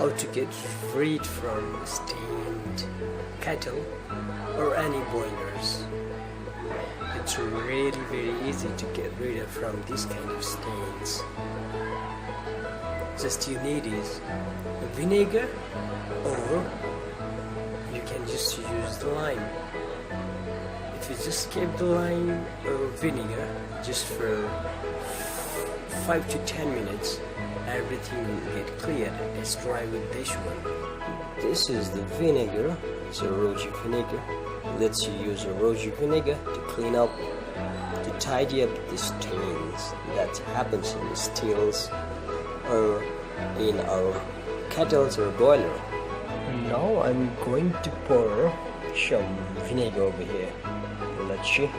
how to get freed from stained kettle or any boilers. It's really very easy to get rid of from this kind of stains. Just you need is vinegar, or you can just use the lime. If you just keep the lime or vinegar just for 5 to 10 minutes, everything will get cleared. Let's try with this one. This is the vinegar. It's a rosy vinegar. Let's use a rosy vinegar to clean up, to tidy up the stains that happens in the steels or in our kettles or boiler. Now I'm going to pour some vinegar over here. Let's see.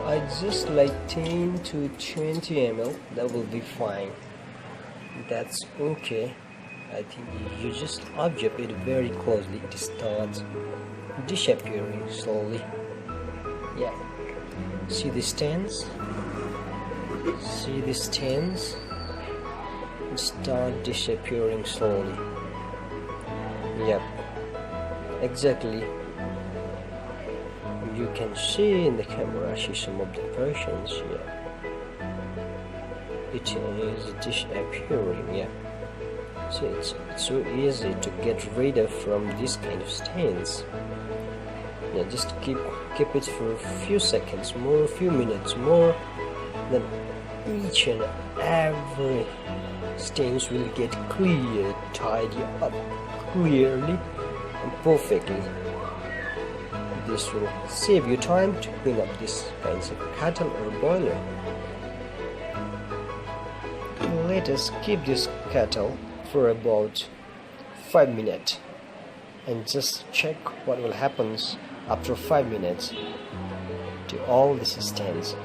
I just like 10 to 20 ml. That will be fine. That's okay. I think you just observe it very closely. It starts disappearing slowly. Yeah. See the stains? See the stains? Start disappearing slowly. Yep, exactly. You can see in the camera, see some of the versions. Yeah, it is disappearing. Yeah, so it's so easy to get rid of from this kind of stains. Yeah, just keep it for a few seconds more, a few minutes more, then each and every stains will get clear, tidy up clearly and perfectly. This will save you time to clean up this kinds of kettle or boiler. Let us keep this kettle for about 5 minutes and just check what will happen after 5 minutes to all the stains.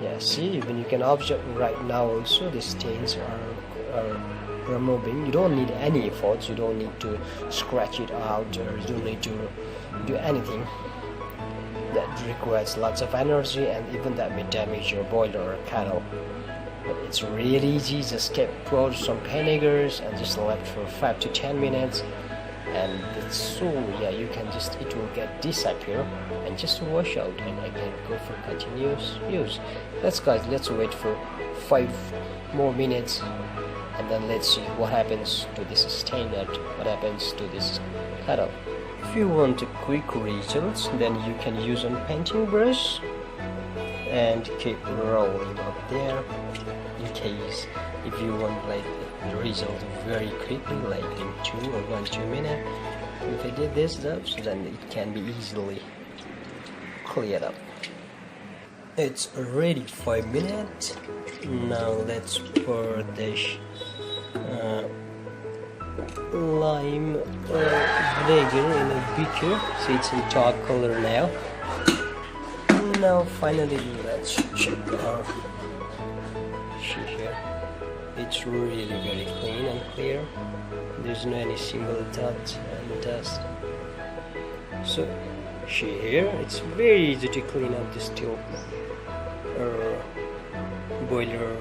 Yeah, see, even you can observe right now also the stains are removing. You don't need any efforts, you don't need to scratch it out, or you don't need to do anything that requires lots of energy, and even that may damage your boiler or kettle. But it's really easy. Just pour some vinegars and just left for 5 to 10 minutes, and it's so, yeah, you can just, it will get disappear and just wash out and again go for continuous use. Let's wait for 5 more minutes and then let's see what happens to this stain and what happens to this kettle. If you want quick results, then you can use a painting brush and keep rolling up there. In case if you want like the result very quickly, like in 2 or 1-2 minutes, if I did this up, then it can be easily cleared up. It's already 5 minutes. Now let's pour this lime vinegar in a beaker, so it's in dark color now. Now finally let's check our sheet here. It's really very clean and clear. There's no any single dot and dust. So here it's very easy to clean up the steel boiler